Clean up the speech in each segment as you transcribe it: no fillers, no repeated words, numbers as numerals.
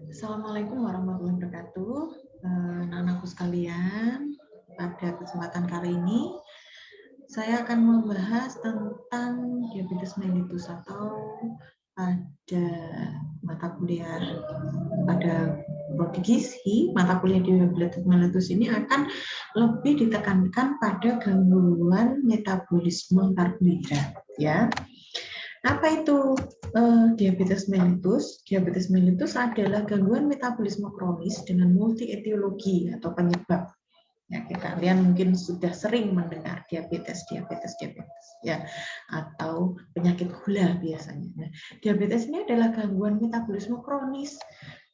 Assalamualaikum warahmatullahi wabarakatuh. Anak-anakku sekalian, pada kesempatan kali ini saya akan membahas tentang diabetes mellitus atau pada mata kuliah pada prodi gizi, mata kuliah diabetes mellitus ini akan lebih ditekankan pada gangguan metabolisme karbohidrat, ya. Apa itu diabetes mellitus? Diabetes mellitus adalah gangguan metabolisme kronis dengan multi etiologi atau penyebab. Ya, kalian mungkin sudah sering mendengar diabetes, ya, atau penyakit gula biasanya. Nah, diabetes ini adalah gangguan metabolisme kronis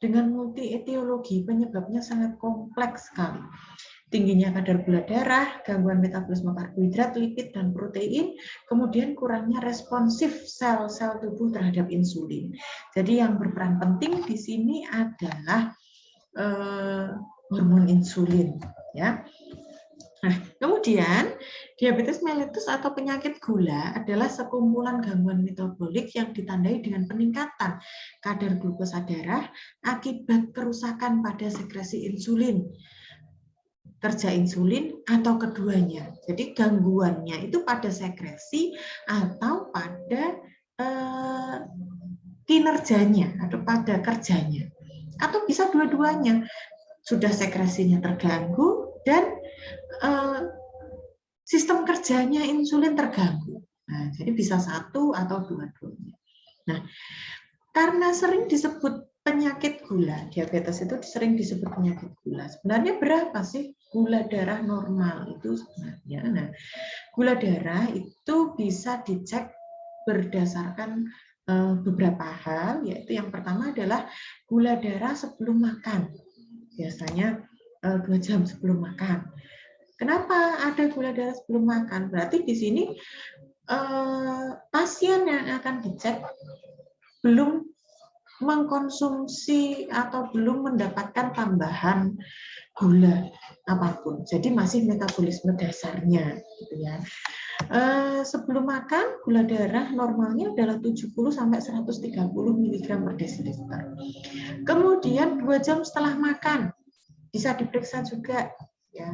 dengan multi etiologi, penyebabnya sangat kompleks sekali. Tingginya kadar gula darah, gangguan metabolisme karbohidrat, lipid, dan protein, kemudian kurangnya responsif sel-sel tubuh terhadap insulin. Jadi yang berperan penting di sini adalah hormon insulin, ya. Nah, kemudian diabetes mellitus atau penyakit gula adalah sekumpulan gangguan metabolik yang ditandai dengan peningkatan kadar glukosa darah akibat kerusakan pada sekresi insulin, kerja insulin, atau keduanya. Jadi gangguannya itu pada sekresi atau pada kinerjanya atau pada kerjanya. Atau bisa dua-duanya. Sudah sekresinya terganggu dan sistem kerjanya insulin terganggu. Nah, jadi bisa satu atau dua-duanya. Nah, karena sering disebut penyakit gula, diabetes itu sering disebut penyakit gula. Sebenarnya berapa sih gula darah normal itu sebenarnya? Nah, gula darah itu bisa dicek berdasarkan beberapa hal, yaitu yang pertama adalah gula darah sebelum makan. Biasanya 2 jam sebelum makan. Kenapa ada gula darah sebelum makan? Berarti di sini pasien yang akan dicek belum mengkonsumsi atau belum mendapatkan tambahan gula apapun. Jadi masih metabolisme dasarnya, gitu ya. Sebelum makan, gula darah normalnya adalah 70 sampai 130 mg per desiliter. Kemudian 2 jam setelah makan bisa diperiksa juga, ya,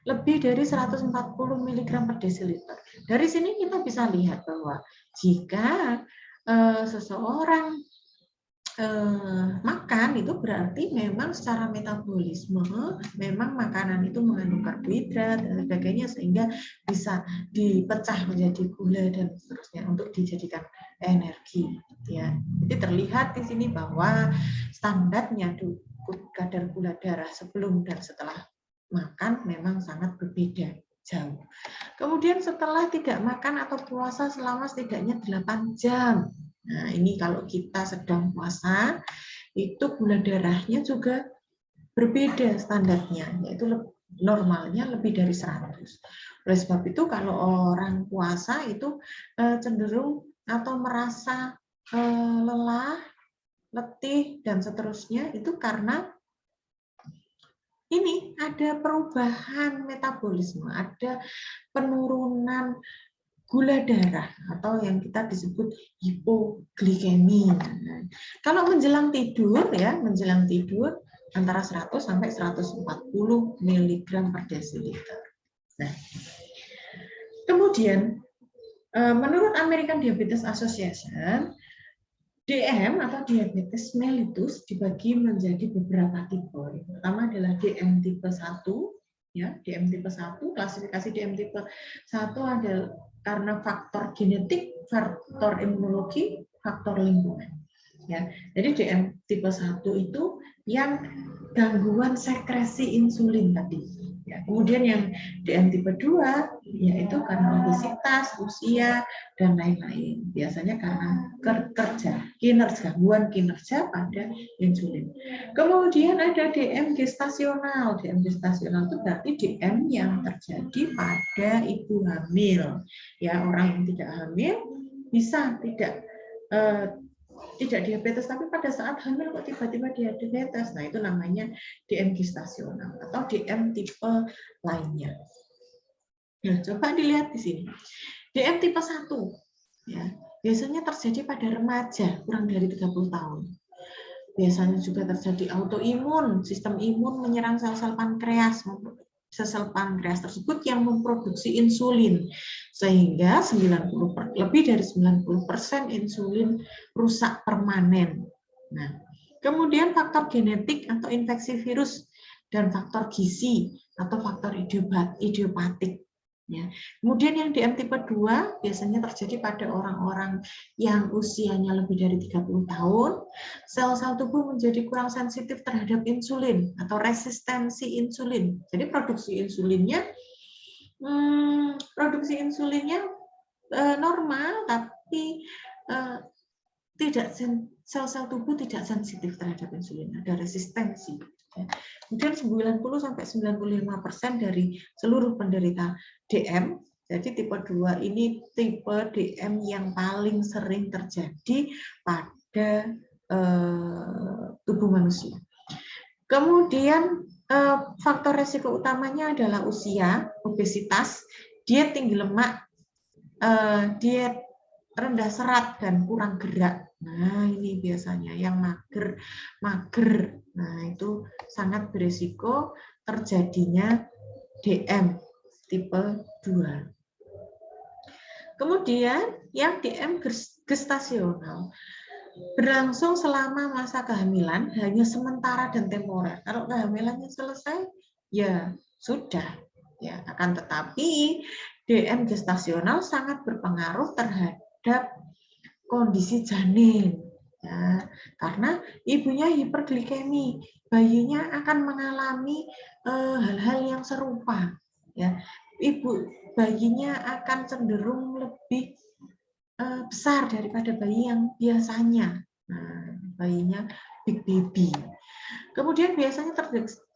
lebih dari 140 mg per desiliter. Dari sini kita bisa lihat bahwa jika seseorang makan itu berarti memang secara metabolisme memang makanan itu mengandung karbohidrat dan sebagainya sehingga bisa dipecah menjadi gula dan seterusnya untuk dijadikan energi, ya. Jadi terlihat di sini bahwa standarnya kadar gula darah sebelum dan setelah makan memang sangat berbeda jauh. Kemudian setelah tidak makan atau puasa selama setidaknya 8 jam. Nah, ini kalau kita sedang puasa, itu gula darahnya juga berbeda standarnya, yaitu normalnya lebih dari 100. Oleh sebab itu, kalau orang puasa itu cenderung atau merasa lelah, letih, dan seterusnya, itu karena ini ada perubahan metabolisme, ada penurunan gula darah atau yang kita disebut hipoglikemi. Nah, kalau menjelang tidur, ya, menjelang tidur antara 100 sampai 140 mg per desiliter. Nah, kemudian menurut American Diabetes Association, DM atau diabetes mellitus dibagi menjadi beberapa tipe. Yang pertama adalah DM tipe 1, ya, DM tipe 1, klasifikasi DM tipe 1 adalah karena faktor genetik, faktor imunologi, faktor lingkungan. Ya, jadi DM tipe 1 itu yang gangguan sekresi insulin tadi. Ya, kemudian yang DM tipe 2 yaitu karena obesitas, usia, dan lain-lain. Biasanya karena gangguan kinerja pada insulin. Kemudian ada DM gestasional. DM gestasional itu berarti DM yang terjadi pada ibu hamil. Ya, orang yang tidak hamil bisa tidak diabetes, tapi pada saat hamil kok tiba-tiba diabetes. Nah, itu namanya DM gestasional atau DM tipe lainnya. Nah, coba dilihat di sini. DM tipe 1, ya, biasanya terjadi pada remaja kurang dari 30 tahun. Biasanya juga terjadi autoimun, sistem imun menyerang sel-sel pankreas. Sel-sel pankreas tersebut yang memproduksi insulin, sehingga lebih dari 90% insulin rusak permanen. Nah, kemudian faktor genetik atau infeksi virus dan faktor gizi atau faktor idiopatik. Ya. Kemudian yang DM tipe 2 biasanya terjadi pada orang-orang yang usianya lebih dari 30 tahun, sel-sel tubuh menjadi kurang sensitif terhadap insulin atau resistensi insulin. Jadi produksi insulinnya normal, tapi tidak sel-sel tubuh tidak sensitif terhadap insulin, ada resistensi. Kemudian 90-95% dari seluruh penderita DM, jadi tipe 2 ini tipe DM yang paling sering terjadi pada tubuh manusia. Kemudian faktor resiko utamanya adalah usia, obesitas, diet tinggi lemak, diet rendah serat dan kurang gerak. Nah, ini biasanya yang mager. Nah, itu sangat berisiko terjadinya DM tipe 2. Kemudian yang DM gestasional berlangsung selama masa kehamilan, hanya sementara dan temporer. Kalau kehamilannya selesai, ya sudah. Ya, akan tetapi DM gestasional sangat berpengaruh terhadap kondisi janin. Ya, karena ibunya hiperglikemi, bayinya akan mengalami hal-hal yang serupa. Ya, bayinya akan cenderung lebih besar daripada bayi yang biasanya. Nah, bayinya big baby. Kemudian biasanya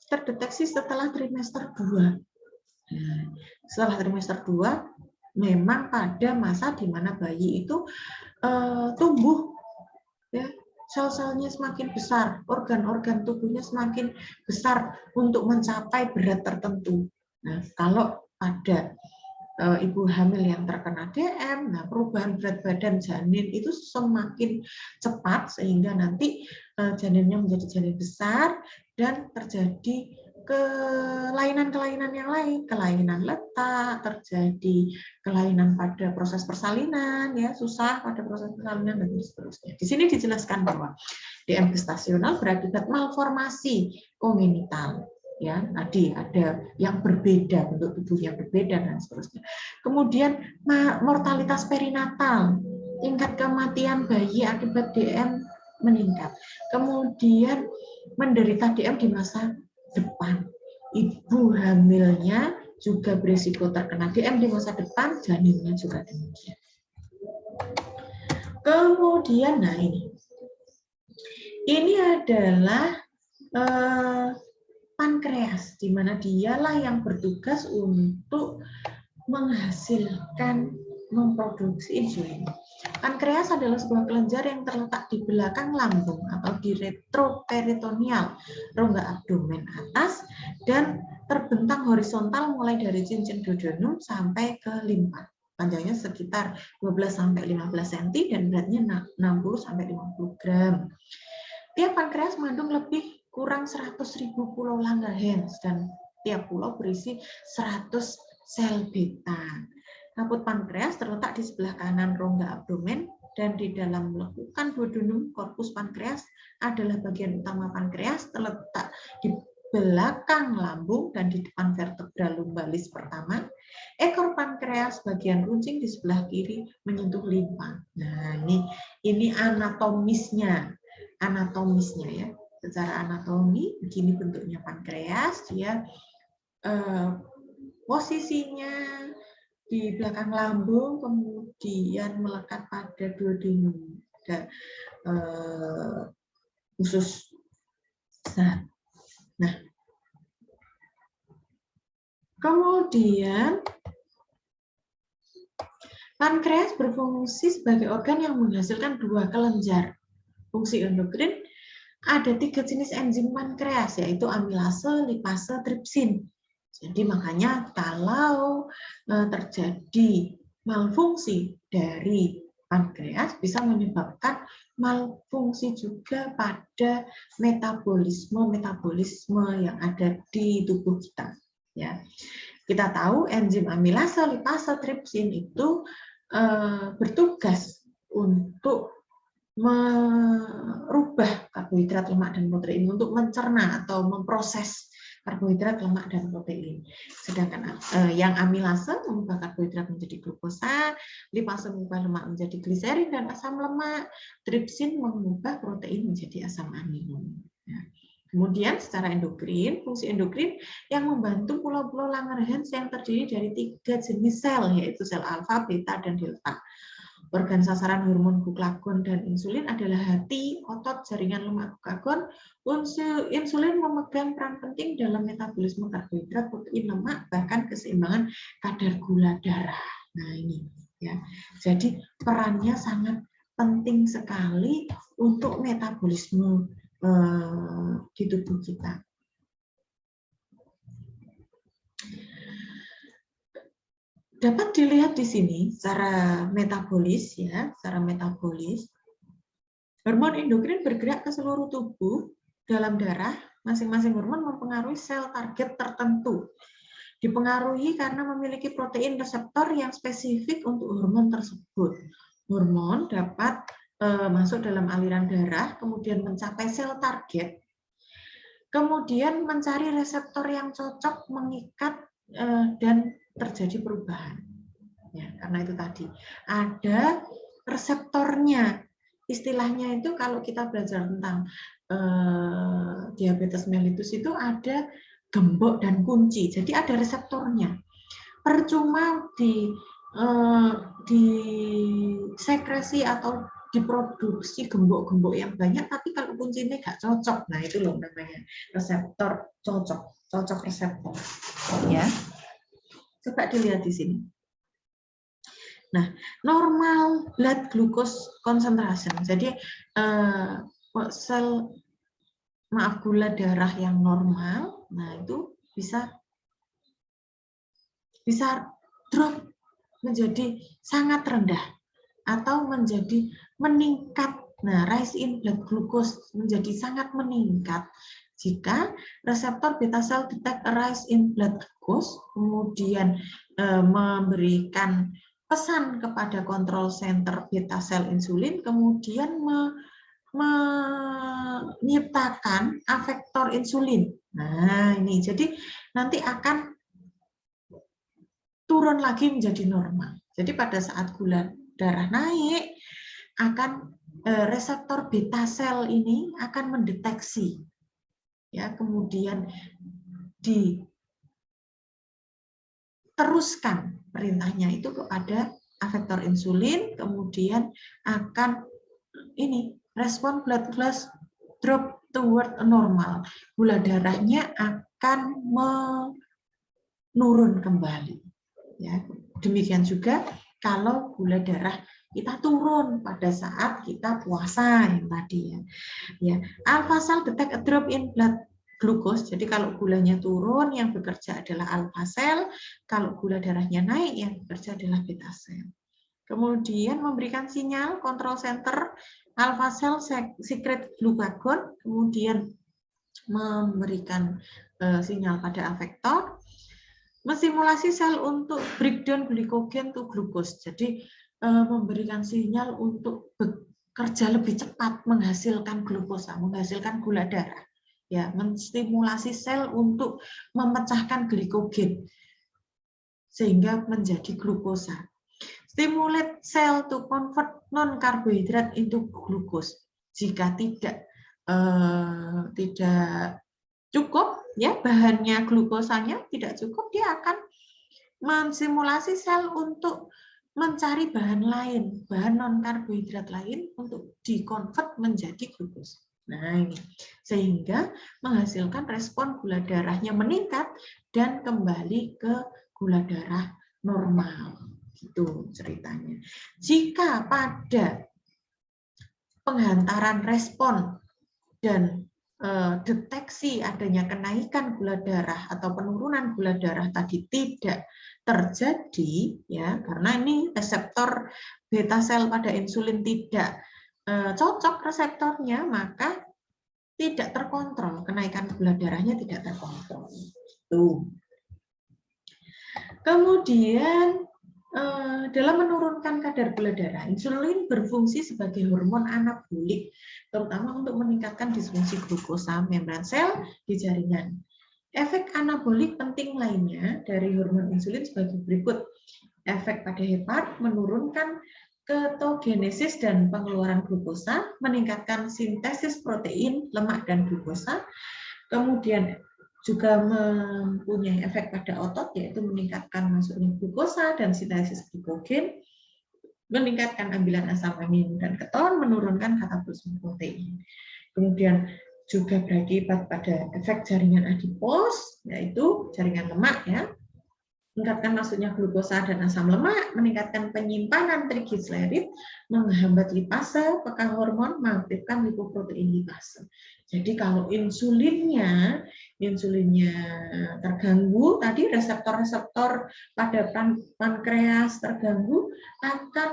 terdeteksi setelah trimester 2. Nah, setelah trimester 2 memang pada masa di mana bayi itu tumbuh, ya, sel-selnya semakin besar, organ-organ tubuhnya semakin besar untuk mencapai berat tertentu. Nah, kalau pada ibu hamil yang terkena DM, nah perubahan berat badan janin itu semakin cepat sehingga nanti janinnya menjadi janin besar dan terjadi kelainan-kelainan yang lain, kelainan letak, terjadi kelainan pada proses persalinan, ya susah pada proses persalinan dan seterusnya. Di sini dijelaskan bahwa DM gestasional berakibat malformasi kongenital. Ya, tadi ada yang berbeda, bentuk tubuh yang berbeda dan seterusnya. Kemudian mortalitas perinatal, tingkat kematian bayi akibat DM meningkat. Kemudian menderita DM di masa depan. Ibu hamilnya juga berisiko terkena DM di masa depan, janinnya juga demikian. Kemudian, nah ini adalah pankreas, di mana dialah yang bertugas untuk menghasilkan memproduksi insulin. Pankreas adalah sebuah kelenjar yang terletak di belakang lambung atau di retroperitoneal, rongga abdomen atas, dan terbentang horizontal mulai dari cincin duodenum sampai ke limpa. Panjangnya sekitar 12-15 cm dan beratnya 60-50 gram. Tiap pankreas mengandung lebih kurang 100.000 pulau Langerhans dan tiap pulau berisi 100 sel beta. Kaput pankreas terletak di sebelah kanan rongga abdomen dan di dalam lekukan duodenum. Korpus pankreas adalah bagian utama pankreas, terletak di belakang lambung dan di depan vertebra lumbalis pertama. Ekor pankreas bagian runcing di sebelah kiri menyentuh limpa. Nah, ini anatomisnya ya. Secara anatomi begini bentuknya pankreas, dia posisinya di belakang lambung, kemudian melekat pada duodenum, ada usus. Nah, kemudian pankreas berfungsi sebagai organ yang menghasilkan 2 kelenjar. Fungsi endokrin, ada 3 jenis enzim pankreas, yaitu amilase, lipase, tripsin. Jadi makanya kalau terjadi malfungsi dari pankreas bisa menyebabkan malfungsi juga pada metabolisme yang ada di tubuh kita. Ya, kita tahu enzim amilase, lipase, tripsin itu bertugas untuk merubah karbohidrat, lemak, dan protein, untuk mencerna atau memproses karbohidrat, lemak, dan protein. Sedangkan yang amilase mengubah karbohidrat menjadi glukosa, lipase mengubah lemak menjadi gliserin dan asam lemak, tripsin mengubah protein menjadi asam amino. Ya. Kemudian secara endokrin, fungsi endokrin yang membantu pulau-pulau Langerhans yang terdiri dari 3 jenis sel, yaitu sel alfa, beta, dan delta. Organ sasaran hormon glukagon dan insulin adalah hati, otot, jaringan lemak glukagon. Insulin memegang peran penting dalam metabolisme karbohidrat, protein, lemak, bahkan keseimbangan kadar gula darah. Nah ini ya, jadi perannya sangat penting sekali untuk metabolisme di tubuh kita. Dapat dilihat di sini secara metabolis ya, secara metabolis. Hormon endokrin bergerak ke seluruh tubuh dalam darah. Masing-masing hormon mempengaruhi sel target tertentu. Dipengaruhi karena memiliki protein reseptor yang spesifik untuk hormon tersebut. Hormon dapat masuk dalam aliran darah, kemudian mencapai sel target, kemudian mencari reseptor yang cocok, mengikat, dan terjadi perubahan. Ya, karena itu tadi ada reseptornya. Istilahnya itu kalau kita belajar tentang diabetes mellitus itu ada gembok dan kunci. Jadi ada reseptornya. Percuma di sekresi atau diproduksi gembok-gembok yang banyak, tapi kalau kuncinya nggak cocok, nah itu loh namanya reseptor cocok reseptor. Ya, coba dilihat di sini. Nah, normal blood glucose concentration. Jadi gula darah yang normal, nah itu bisa drop menjadi sangat rendah atau menjadi meningkat. Nah, rise in blood glucose menjadi sangat meningkat jika reseptor beta cell detect a rise in blood glucose, kemudian memberikan pesan kepada kontrol center beta cell insulin, kemudian menyiptakan afektor insulin. Nah, ini jadi nanti akan turun lagi menjadi normal. Jadi pada saat gula darah naik, akan reseptor beta sel ini akan mendeteksi, ya, kemudian diteruskan perintahnya itu kepada afektor insulin, kemudian akan ini respon blood glucose drop toward normal. Gula darahnya akan menurun kembali. Ya, demikian juga kalau gula darah kita turun pada saat kita puasa yang tadi ya. Ya, alpha cell detect a drop in blood glucose. Jadi kalau gulanya turun yang bekerja adalah alpha cell, kalau gula darahnya naik yang bekerja adalah beta cell. Kemudian memberikan sinyal kontrol center alpha cell secret glucagon, kemudian memberikan sinyal pada afektor. Mensimulasi sel untuk breakdown glikogen to glucose. Jadi memberikan sinyal untuk bekerja lebih cepat menghasilkan glukosa, menghasilkan gula darah. Ya, menstimulasi sel untuk memecahkan glikogen sehingga menjadi glukosa. Stimulate cell to convert non karbohidrat into glucose. Jika tidak cukup, ya, bahannya glukosanya tidak cukup, dia akan mensimulasi sel untuk mencari bahan lain, bahan non karbohidrat lain untuk dikonvert menjadi glukosa. Nah ini, sehingga menghasilkan respon gula darahnya meningkat dan kembali ke gula darah normal. Gitu ceritanya. Jika pada penghantaran respon dan deteksi adanya kenaikan gula darah atau penurunan gula darah tadi tidak terjadi, ya, karena ini reseptor beta sel pada insulin tidak cocok reseptornya, maka tidak terkontrol, kenaikan gula darahnya tidak terkontrol. Tuh. Kemudian dalam menurunkan kadar gula darah, insulin berfungsi sebagai hormon anabolik, terutama untuk meningkatkan disfungsi glukosa membran sel di jaringan. Efek anabolik penting lainnya dari hormon insulin sebagai berikut. Efek pada hepat menurunkan ketogenesis dan pengeluaran glukosa, meningkatkan sintesis protein, lemak, dan glukosa. Kemudian juga mempunyai efek pada otot, yaitu meningkatkan masuknya glukosa dan sintesis glikogen, meningkatkan ambilan asam amino dan keton, menurunkan katabolisme protein. Kemudian juga berakibat pada efek jaringan adipos, yaitu jaringan lemak, ya, meningkatkan masuknya glukosa dan asam lemak, meningkatkan penyimpanan trigliserid, menghambat lipase, peka hormon, mengaktifkan lipoprotein lipase. Jadi kalau insulinnya terganggu, tadi reseptor-reseptor pada pankreas terganggu, akan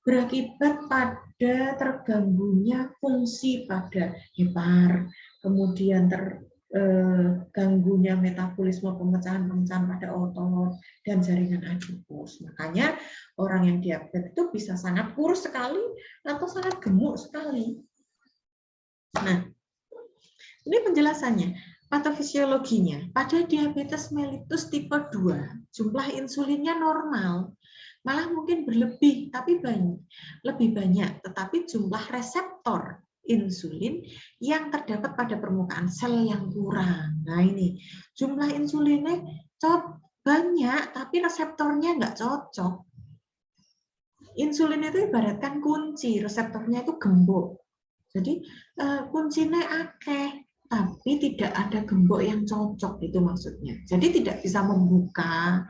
berakibat pada terganggunya fungsi pada hepar, kemudian ganggunya metabolisme pemecahan-pemecahan pada otot dan jaringan adipos. Makanya orang yang diabetes itu bisa sangat kurus sekali atau sangat gemuk sekali. Nah, ini penjelasannya. Patofisiologinya, pada diabetes mellitus tipe 2, jumlah insulinnya normal, malah mungkin berlebih, tapi lebih banyak, tetapi jumlah reseptor insulin yang terdapat pada permukaan sel yang kurang. Nah ini, jumlah insulinnya banyak, tapi reseptornya nggak cocok. Insulin itu ibaratkan kunci, reseptornya itu gembok. Jadi kuncinya akeh, tapi tidak ada gembok yang cocok, itu maksudnya. Jadi tidak bisa membuka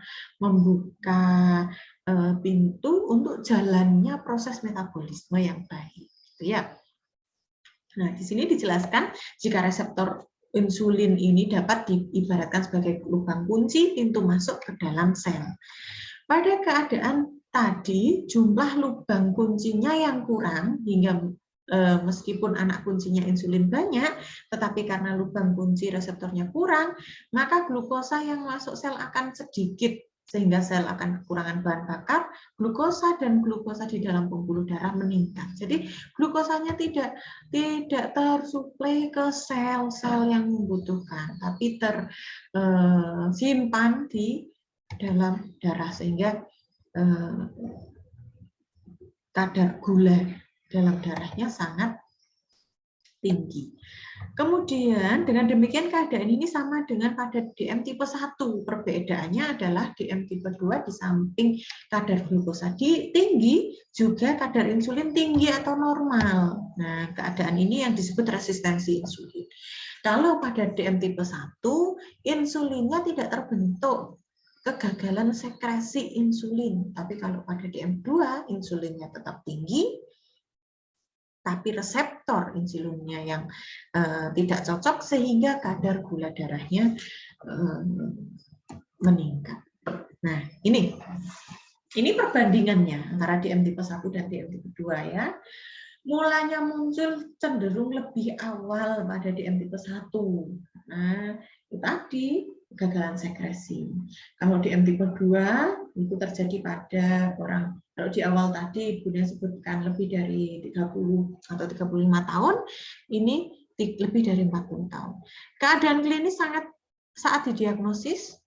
pintu untuk jalannya proses metabolisme yang baik, gitu ya. Nah, di sini dijelaskan jika reseptor insulin ini dapat diibaratkan sebagai lubang kunci pintu masuk ke dalam sel. Pada keadaan tadi, jumlah lubang kuncinya yang kurang hingga meskipun anak kuncinya insulin banyak, tetapi karena lubang kunci reseptornya kurang, maka glukosa yang masuk sel akan sedikit, sehingga sel akan kekurangan bahan bakar, glukosa dan glukosa di dalam pembuluh darah meningkat. Jadi glukosanya tidak tersuplai ke sel-sel yang membutuhkan, tapi tersimpan di dalam darah, sehingga kadar gula dalam darahnya sangat tinggi. Kemudian dengan demikian keadaan ini sama dengan pada DM tipe 1. Perbedaannya adalah DM tipe 2 di samping kadar glukosa tinggi, juga kadar insulin tinggi atau normal. Nah, keadaan ini yang disebut resistensi insulin. Kalau pada DM tipe 1, insulinnya tidak terbentuk, kegagalan sekresi insulin. Tapi kalau pada DM2, insulinnya tetap tinggi, tapi reseptor insulinnya yang tidak cocok, sehingga kadar gula darahnya meningkat. Nah, ini perbandingannya antara DM tipe 1 dan DM tipe 2 ya. Mulanya muncul cenderung lebih awal pada DM tipe 1. Nah, itu tadi kegagalan sekresi. Kalau DM tipe 2 itu terjadi pada orang, kalau di awal tadi Bunda sebutkan lebih dari 30 atau 35 tahun, ini lebih dari 40 tahun. Keadaan klinis saat didiagnosis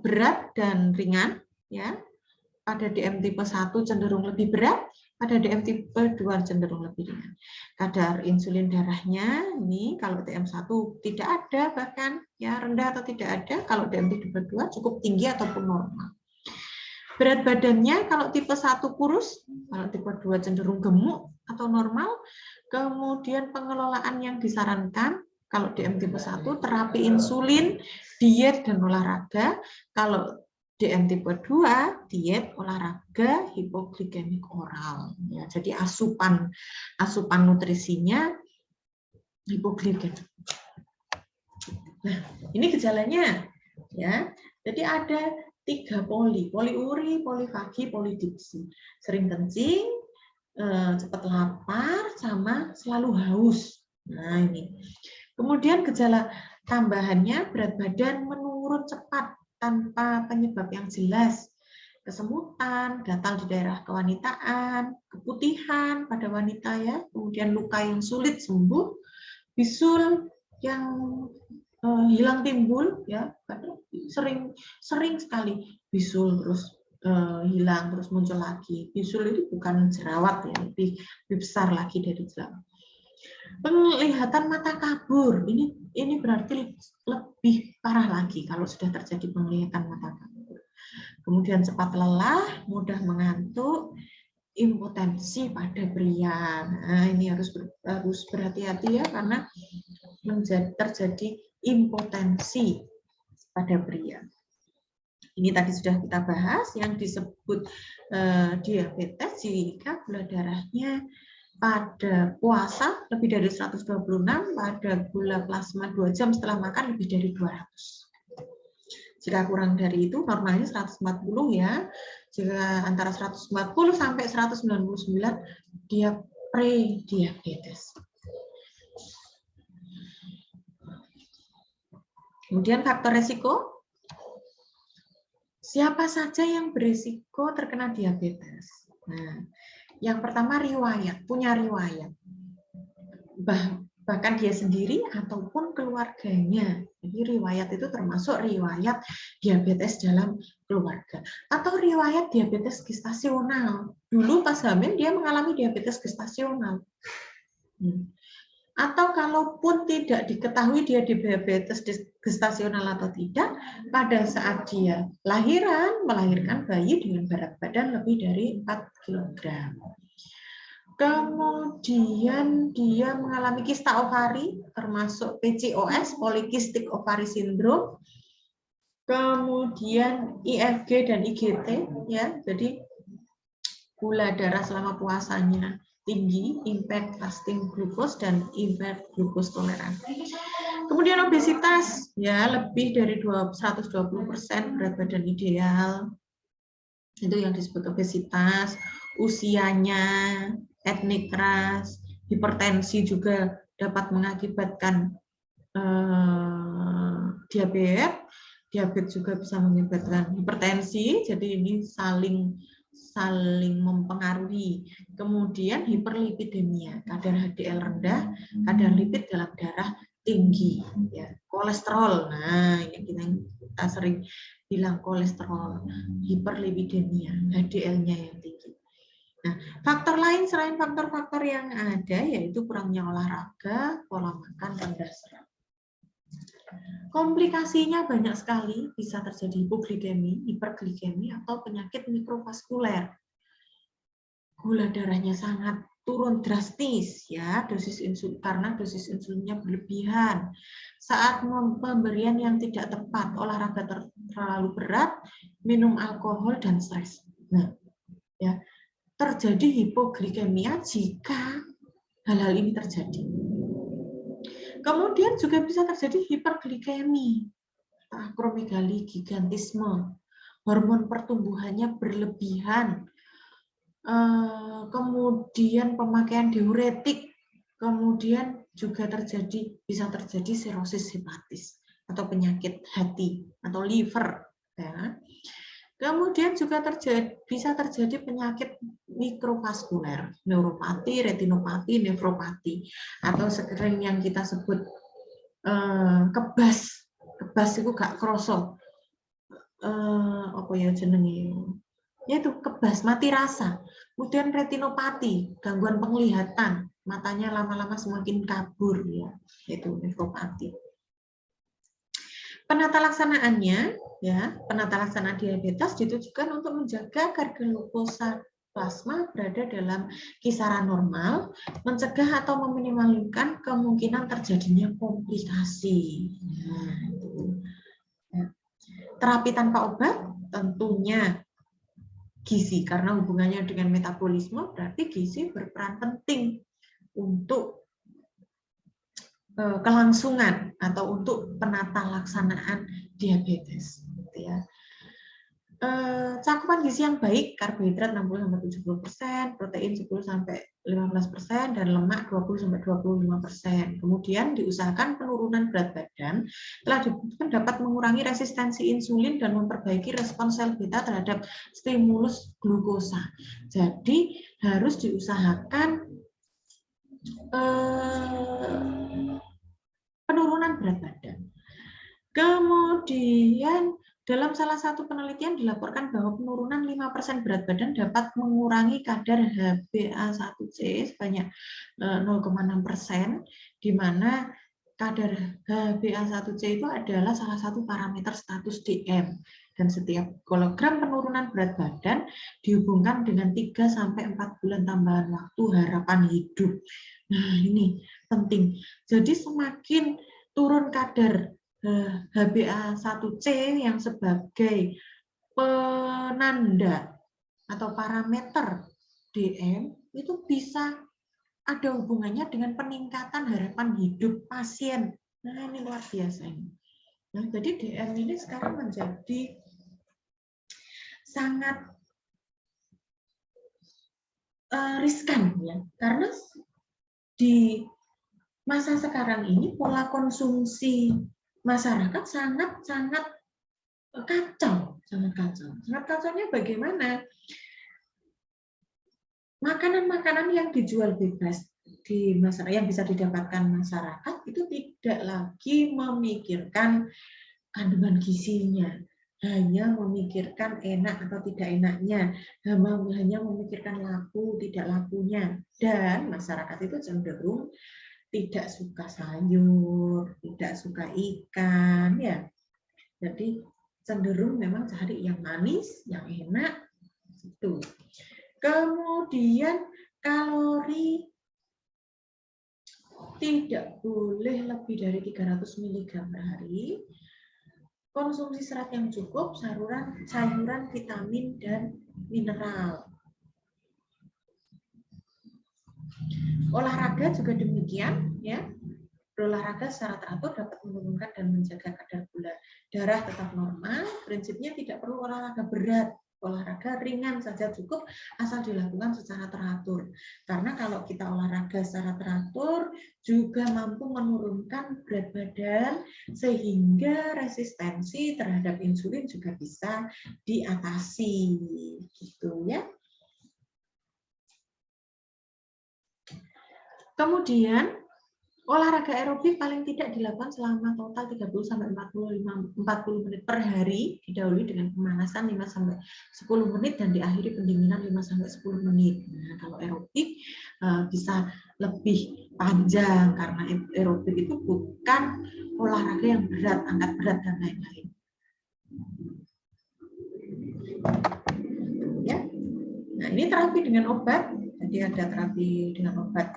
berat dan ringan, ya. Pada DM tipe 1 cenderung lebih berat, pada DM tipe 2 cenderung lebih ringan. Kadar insulin darahnya ini kalau DM1 tidak ada, bahkan ya rendah atau tidak ada, kalau DM tipe 2 cukup tinggi ataupun normal. Berat badannya kalau tipe 1 kurus, kalau tipe 2 cenderung gemuk atau normal. Kemudian pengelolaan yang disarankan kalau DM tipe 1 terapi insulin, diet dan olahraga. Kalau DM tipe 2, diet, olahraga, hipoglikemik oral. Ya, jadi asupan nutrisinya hipoglikemik. Nah, ini gejalanya, ya. Jadi ada 3 poliuri, polifagi, polidipsi. Sering kencing, cepat lapar, sama selalu haus. Nah, ini. Kemudian gejala tambahannya berat badan menurun cepat tanpa penyebab yang jelas. Kesemutan, gatal di daerah kewanitaan, keputihan pada wanita ya, kemudian luka yang sulit sembuh, bisul yang hilang timbul ya, sering sekali bisul terus hilang terus muncul lagi. Bisul itu bukan jerawat ya, lebih besar lagi dari jerawat. Penglihatan mata kabur, ini berarti lebih parah lagi kalau sudah terjadi penglihatan mata kabur. Kemudian cepat lelah, mudah mengantuk, impotensi pada pria. Nah, ini harus berhati-hati ya, karena terjadi impotensi pada pria. Ini tadi sudah kita bahas yang disebut diabetes jika gula darahnya pada puasa lebih dari 126, pada gula plasma 2 jam setelah makan lebih dari 200. Jika kurang dari itu, normalnya 140 ya. Jika antara 140 sampai 199, dia pre-diabetes. Kemudian faktor resiko. Siapa saja yang berisiko terkena diabetes? Nah, yang pertama punya riwayat. Bahkan dia sendiri ataupun keluarganya. Jadi riwayat itu termasuk riwayat diabetes dalam keluarga. Atau riwayat diabetes gestasional. Dulu pas hamil dia mengalami diabetes gestasional. Atau kalaupun tidak diketahui dia diabetes gestasional atau tidak, pada saat dia melahirkan bayi dengan berat badan lebih dari 4 kg. Kemudian dia mengalami kista ovari, termasuk PCOS, Polycystic Ovary Syndrome. Kemudian IFG dan IGT, ya, jadi gula darah selama puasanya tinggi, impaired fasting glucose dan impaired glucose tolerance. Kemudian obesitas, ya, lebih dari 120% berat badan ideal. Itu yang disebut obesitas. Usianya, etnik ras, hipertensi juga dapat mengakibatkan diabetes juga bisa mengakibatkan hipertensi. Jadi ini saling mempengaruhi. Kemudian hiperlipidemia, kadar HDL rendah, kadar lipid dalam darah tinggi, ya. Kolesterol, nah yang kita sering bilang kolesterol, hiperlipidemia, HDL-nya yang tinggi. Nah, faktor lain selain faktor-faktor yang ada yaitu kurangnya olahraga, pola makan rendah serat. Komplikasinya banyak sekali, bisa terjadi hipoglikemi, hiperglikemi, atau penyakit mikrovaskuler. Gula darahnya sangat turun drastis, ya, karena dosis insulinnya berlebihan. Saat pemberian yang tidak tepat, olahraga terlalu berat, minum alkohol dan stres. Nah, ya, terjadi hipoglikemia jika hal-hal ini terjadi. Kemudian juga bisa terjadi hiperglikemi, akromegali, gigantisme, hormon pertumbuhannya berlebihan, kemudian pemakaian diuretik, kemudian juga bisa terjadi sirosis hepatis atau penyakit hati atau liver. Ya. Kemudian juga bisa terjadi penyakit mikrovaskuler, neuropati, retinopati, nefropati, atau sering yang kita sebut kebas. Kebas itu gak kroso. Apa ya jenenge? Yaitu kebas, mati rasa. Kemudian retinopati, gangguan penglihatan, matanya lama-lama semakin kabur, ya, yaitu nefropati. Penata laksanaannya, ya, penata laksanaan diabetes ditujukan untuk menjaga kadar glukosa plasma berada dalam kisaran normal, mencegah atau meminimalkan kemungkinan terjadinya komplikasi. Nah, itu. Ya. Terapi tanpa obat tentunya gizi, karena hubungannya dengan metabolisme, berarti gizi berperan penting untuk kelangsungan atau untuk penata laksanaan diabetes, gitu ya. Cakupan gizi yang baik, karbohidrat 60-70%, protein 10-15%, dan lemak 20-25%. Kemudian diusahakan penurunan berat badan telah dibuktikan dapat mengurangi resistensi insulin dan memperbaiki respons sel beta terhadap stimulus glukosa. Jadi harus diusahakan penurunan berat badan. Kemudian dalam salah satu penelitian dilaporkan bahwa penurunan 5% berat badan dapat mengurangi kadar HbA1c sebanyak 0,6%, di mana kadar HbA1c itu adalah salah satu parameter status DM. Dan setiap kilogram penurunan berat badan dihubungkan dengan 3-4 bulan tambahan waktu harapan hidup. Nah, ini penting. Jadi semakin turun kadar HbA1c yang sebagai penanda atau parameter DM itu bisa ada hubungannya dengan peningkatan harapan hidup pasien. Nah, ini luar biasa ini. Nah, jadi DM ini sekarang menjadi sangat riskan ya, karena di masa sekarang ini pola konsumsi masyarakat sangat kacau. Sangat kacaunya bagaimana? Makanan-makanan yang dijual bebas di masyarakat, yang bisa didapatkan masyarakat itu tidak lagi memikirkan kandungan gizinya, hanya memikirkan enak atau tidak enaknya, hanya memikirkan laku tidak lakunya, dan masyarakat itu cenderung tidak suka sayur, tidak suka ikan, ya. Jadi cenderung memang cari yang manis, yang enak, itu. Kemudian kalori tidak boleh lebih dari 300 mg per hari. Konsumsi serat yang cukup, sayuran, vitamin, dan mineral. Olahraga juga demikian, ya. Berolahraga secara teratur dapat menurunkan dan menjaga kadar gula darah tetap normal. Prinsipnya tidak perlu olahraga berat, olahraga ringan saja cukup asal dilakukan secara teratur. Karena kalau kita olahraga secara teratur juga mampu menurunkan berat badan sehingga resistensi terhadap insulin juga bisa diatasi, gitu ya. Kemudian olahraga aerobik paling tidak dilakukan selama total 30-40 menit per hari, didahului dengan pemanasan 5-10 menit dan diakhiri pendinginan 5-10 menit. Nah, kalau aerobik bisa lebih panjang karena aerobik itu bukan olahraga yang berat, angkat berat dan lain-lain. Ya. Nah, ini terapi dengan obat. Jadi ada terapi dengan obat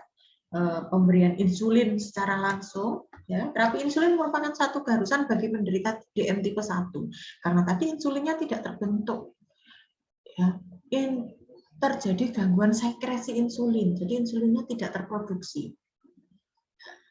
pemberian insulin secara langsung, ya. Terapi insulin merupakan satu keharusan bagi penderita DM tipe 1 karena tadi insulinnya tidak terbentuk, ya. Terjadi gangguan sekresi insulin, jadi insulinnya tidak terproduksi.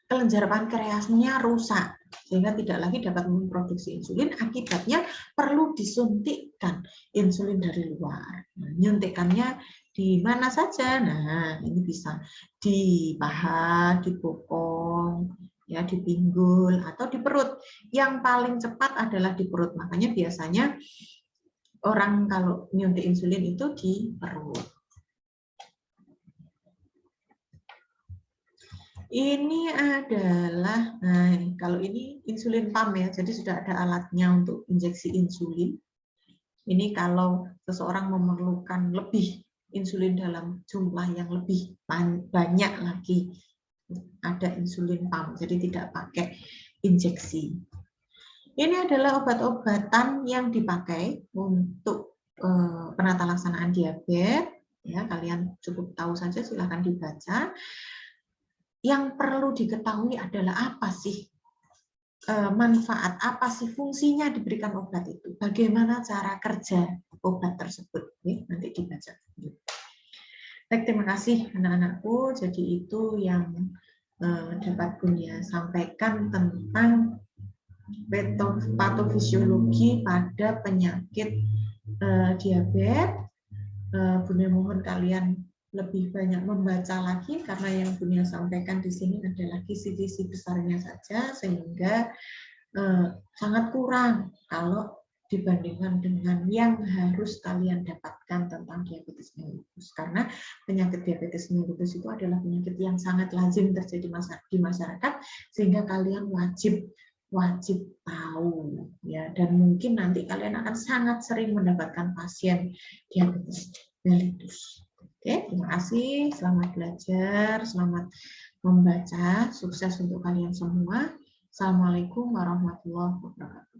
Kelenjar pankreasnya rusak sehingga tidak lagi dapat memproduksi insulin, akibatnya perlu disuntikkan insulin dari luar. Nah, nyuntikannya di mana saja? Nah, ini bisa di paha, di bokong, ya, di pinggul atau di perut. Yang paling cepat adalah di perut. Makanya biasanya orang kalau nyuntik insulin itu di perut. Ini adalah, nah, kalau ini insulin pump ya, jadi sudah ada alatnya untuk injeksi insulin. Ini kalau seseorang memerlukan lebih insulin dalam jumlah yang lebih banyak lagi, ada insulin pump, jadi tidak pakai injeksi. Ini adalah obat-obatan yang dipakai untuk penata laksanaan diabetes. Ya, kalian cukup tahu saja, silahkan dibaca. Yang perlu diketahui adalah apa sih manfaat, apa sih fungsinya diberikan obat itu, bagaimana cara kerja obat tersebut. Nanti dibaca. Baik, terima kasih anak-anakku. Jadi itu yang dapat Bunia sampaikan tentang patofisiologi pada penyakit diabetes, Bunda mohon kalian lebih banyak membaca lagi, karena yang Bunda sampaikan di sini adalah kisi-kisi besarnya saja, sehingga sangat kurang kalau dibandingkan dengan yang harus kalian dapatkan tentang diabetes mellitus. Karena penyakit diabetes mellitus itu adalah penyakit yang sangat lazim terjadi di masyarakat, sehingga kalian wajib tahu ya, dan mungkin nanti kalian akan sangat sering mendapatkan pasien diabetes mellitus. Oke, terima kasih, selamat belajar, selamat membaca, sukses untuk kalian semua. Assalamualaikum warahmatullahi wabarakatuh.